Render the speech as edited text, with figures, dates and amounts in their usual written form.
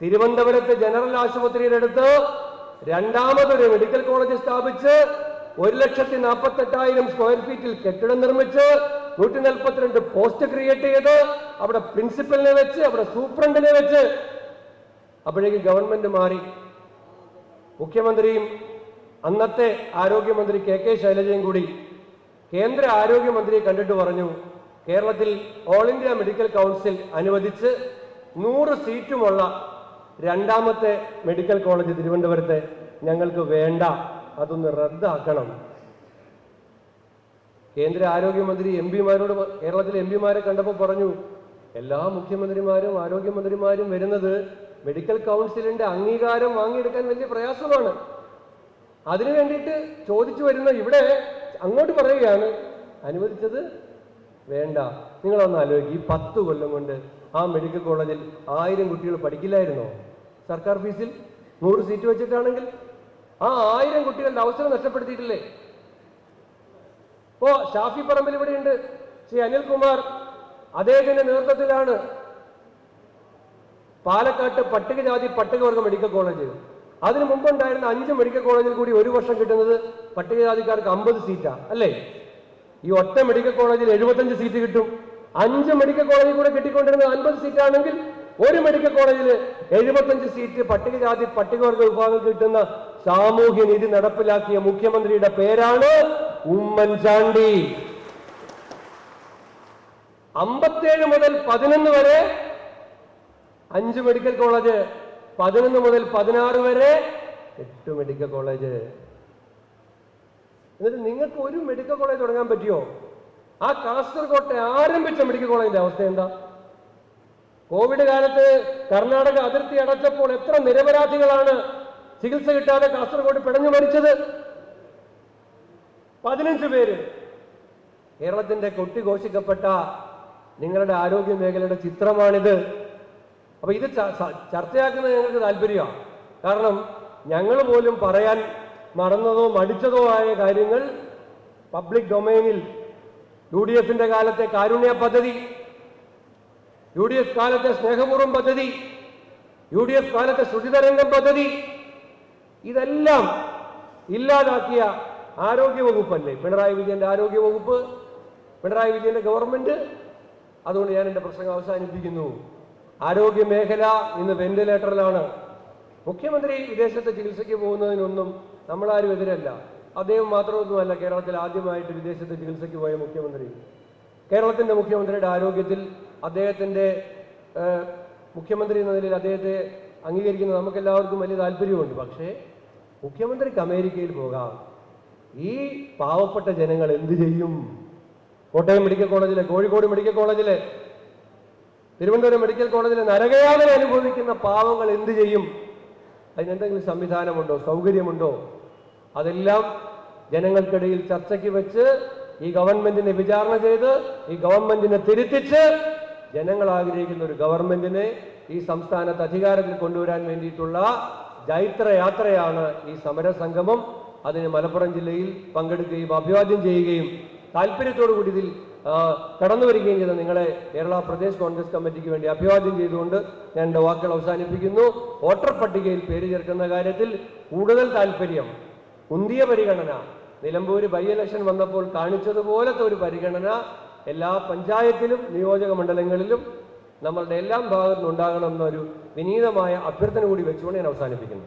തിരുവനന്തപുരത്ത് ജനറൽ ആശുപത്രിയുടെ അടുത്ത് രണ്ടാമതൊരു മെഡിക്കൽ കോളേജ് സ്ഥാപിച്ച് 1,48,000 സ്ക്വയർ ഫീറ്റിൽ കെട്ടിടം നിർമ്മിച്ച് 142 പോസ്റ്റ് ക്രിയേറ്റ് ചെയ്ത് അവിടെ പ്രിൻസിപ്പലിനെ വെച്ച് അവിടെ സൂപ്രണ്ടിനെ വെച്ച് അപ്പോഴേക്ക് ഗവൺമെന്റ് മാറി. മുഖ്യമന്ത്രിയും അന്നത്തെ ആരോഗ്യമന്ത്രി കെ ശൈലജയും കൂടി കേന്ദ്ര ആരോഗ്യമന്ത്രിയെ കണ്ടിട്ട് പറഞ്ഞു, കേരളത്തിൽ ഓൾ ഇന്ത്യ മെഡിക്കൽ കൗൺസിൽ അനുവദിച്ച് 100 സീറ്റുമുള്ള രണ്ടാമത്തെ മെഡിക്കൽ കോളേജ് തിരുവനന്തപുരത്ത് ഞങ്ങൾക്ക് വേണ്ട, അതൊന്ന് റദ്ദാക്കണം. കേന്ദ്ര ആരോഗ്യമന്ത്രി എംപിമാരോട് കേരളത്തിലെ എംപിമാരെ കണ്ടപ്പോൾ പറഞ്ഞു, എല്ലാ മുഖ്യമന്ത്രിമാരും ആരോഗ്യമന്ത്രിമാരും വരുന്നത് മെഡിക്കൽ കൗൺസിലിന്റെ അംഗീകാരം വാങ്ങിയെടുക്കാൻ വലിയ പ്രയാസമാണ്. അതിനു വേണ്ടിയിട്ട് ചോദിച്ചു വരുന്ന ഇവിടെ അങ്ങോട്ട് പറയുകയാണ് അനുവദിച്ചത് വേണ്ട. നിങ്ങളൊന്ന് ആലോചിക്കും, ഈ 10 കൊല്ലം കൊണ്ട് ആ മെഡിക്കൽ കോളേജിൽ 1000 കുട്ടികൾ പഠിക്കില്ലായിരുന്നോ? സർക്കാർ ഫീസിൽ 100 സീറ്റ് വെച്ചിട്ടാണെങ്കിൽ ആ 1000 കുട്ടികളുടെ അവസരം നഷ്ടപ്പെടുത്തിയിട്ടില്ലേ? ഇപ്പോ ഷാഫി പറമ്പിൽ ഇവിടെയുണ്ട്, ശ്രീ അനിൽകുമാർ, അദ്ദേഹത്തിന്റെ നേതൃത്വത്തിലാണ് പാലക്കാട്ട് പട്ടികജാതി പട്ടികവർഗ മെഡിക്കൽ കോളേജ്. അതിനു മുമ്പുണ്ടായിരുന്ന 5 മെഡിക്കൽ കോളേജിൽ കൂടി ഒരു വർഷം കിട്ടുന്നത് പട്ടികജാതിക്കാർക്ക് 50 സീറ്റാ അല്ലേ? ഈ ഒറ്റ മെഡിക്കൽ കോളേജിൽ 75 സീറ്റ് കിട്ടും. 5 മെഡിക്കൽ കോളേജിൽ കൂടെ കിട്ടിക്കൊണ്ടിരുന്നത് 50 സീറ്റാണെങ്കിൽ ഒരു മെഡിക്കൽ കോളേജിൽ 75 സീറ്റ് പട്ടികജാതി പട്ടികവർഗ വിഭാഗം കിട്ടുന്ന സാമൂഹ്യ നീതി നടപ്പിലാക്കിയ മുഖ്യമന്ത്രിയുടെ പേരാണ് ഉമ്മൻചാണ്ടി. 57 മുതൽ 11 വരെ 5 മെഡിക്കൽ കോളേജ്, 11 മുതൽ 16 വരെ 8 മെഡിക്കൽ കോളേജ്. എന്നിട്ട് നിങ്ങൾക്ക് ഒരു മെഡിക്കൽ കോളേജ് തുടങ്ങാൻ പറ്റിയോ? ആ കാസർകോട്ടെ ആരംഭിച്ച മെഡിക്കൽ കോളേജിന്റെ അവസ്ഥ എന്താ? കോവിഡ് കാലത്ത് കർണാടക അതിർത്തി അടച്ചപ്പോൾ എത്ര നിരപരാധികളാണ് ചികിത്സ കിട്ടാതെ കാസർഗോഡ് പിടഞ്ഞു മരിച്ചത്? 15 പേര്. കേരളത്തിന്റെ കൊട്ടിഘോഷിക്കപ്പെട്ട നിങ്ങളുടെ ആരോഗ്യ മേഖലയുടെ ചിത്രമാണിത്. അപ്പൊ ഇത് ചർച്ചയാക്കുന്നത് ഞങ്ങൾക്ക് താല്പര്യമാണ്. കാരണം ഞങ്ങൾ പോലും പറയാൻ മറന്നതോ മടിച്ചതോ ആയ കാര്യങ്ങൾ പബ്ലിക് ഡൊമൈനിൽ UDF-ന്റെ കാലത്തെ കാരുണ്യ പദ്ധതി, UDF കാലത്തെ സ്നേഹപൂർവ്വം പദ്ധതി, UDF കാലത്തെ ശുചിതരംഗം പദ്ധതി, ഇതെല്ലാം ഇല്ലാതാക്കിയ ആരോഗ്യവകുപ്പല്ലേ പിണറായി വിജയന്റെ ആരോഗ്യവകുപ്പ്, പിണറായി വിജയന്റെ ഗവൺമെന്റ്. അതുകൊണ്ട് ഞാൻ എൻ്റെ പ്രസംഗം അവസാനിപ്പിക്കുന്നു. ആരോഗ്യ മേഖല ഇന്ന് വെന്റിലേറ്ററിലാണ്. മുഖ്യമന്ത്രി വിദേശത്ത് ചികിത്സയ്ക്ക് പോകുന്നതിനൊന്നും നമ്മളാരും എതിരല്ല. അദ്ദേഹം മാത്രമൊന്നുമല്ല കേരളത്തിൽ ആദ്യമായിട്ട് വിദേശത്ത് ചികിത്സയ്ക്ക് പോയ മുഖ്യമന്ത്രി. കേരളത്തിന്റെ മുഖ്യമന്ത്രിയുടെ ആരോഗ്യത്തിൽ അദ്ദേഹത്തിന്റെ മുഖ്യമന്ത്രി എന്ന നിലയിൽ അദ്ദേഹത്തെ അംഗീകരിക്കുന്നത് നമുക്കെല്ലാവർക്കും വലിയ താല്പര്യമുണ്ട്. പക്ഷേ മുഖ്യമന്ത്രിക്ക് അമേരിക്കയിൽ പോകാം, ഈ പാവപ്പെട്ട ജനങ്ങൾ എന്ത് ചെയ്യും? കോട്ടയം മെഡിക്കൽ കോളേജിലെ, കോഴിക്കോട് മെഡിക്കൽ കോളേജിലെ, തിരുവനന്തപുരം മെഡിക്കൽ കോളേജിലെ നരകയാതന അനുഭവിക്കുന്ന പാവങ്ങൾ എന്ത് ചെയ്യും? അതിനെന്തെങ്കിലും സംവിധാനമുണ്ടോ, സൗകര്യമുണ്ടോ? അതെല്ലാം ജനങ്ങൾക്കിടയിൽ ചർച്ചയ്ക്ക് വെച്ച് ഈ ഗവൺമെന്റിനെ വിചാരണ ചെയ്ത് ഈ ഗവൺമെന്റിനെ തിരുത്തിച്ച് ജനങ്ങൾ ആഗ്രഹിക്കുന്ന ഒരു ഗവൺമെന്റിനെ ഈ സംസ്ഥാനത്ത് അധികാരത്തിൽ കൊണ്ടുവരാൻ വേണ്ടിയിട്ടുള്ള ജൈത്രയാത്രയാണ് ഈ സമരസംഗമം. അതിന് മലപ്പുറം ജില്ലയിൽ പങ്കെടുക്കുകയും അഭിവാദ്യം ചെയ്യുകയും താല്പര്യത്തോടു കൂടി ഇതിൽ കടന്നു വരികയും ചെയ്ത നിങ്ങളെ കേരള പ്രദേശ് കോൺഗ്രസ് കമ്മിറ്റിക്ക് വേണ്ടി അഭിവാദ്യം ചെയ്തുകൊണ്ട് ഞാൻ എൻ്റെ വാക്കുകൾ അവസാനിപ്പിക്കുന്നു. വോട്ടർ പട്ടികയിൽ പേര് ചേർക്കുന്ന കാര്യത്തിൽ കൂടുതൽ താല്പര്യം, ഉന്തിയ പരിഗണന, നിലമ്പൂർ ബൈ ഇലക്ഷൻ വന്നപ്പോൾ കാണിച്ചതുപോലത്തെ ഒരു പരിഗണന എല്ലാ പഞ്ചായത്തിലും നിയോജക മണ്ഡലങ്ങളിലും നമ്മളുടെ എല്ലാം ഭാഗത്തുനിന്ന് ഉണ്ടാകണമെന്നൊരു വിനീതമായ അഭ്യർത്ഥന കൂടി വെച്ചുകൊണ്ട് ഞാൻ അവസാനിപ്പിക്കുന്നു.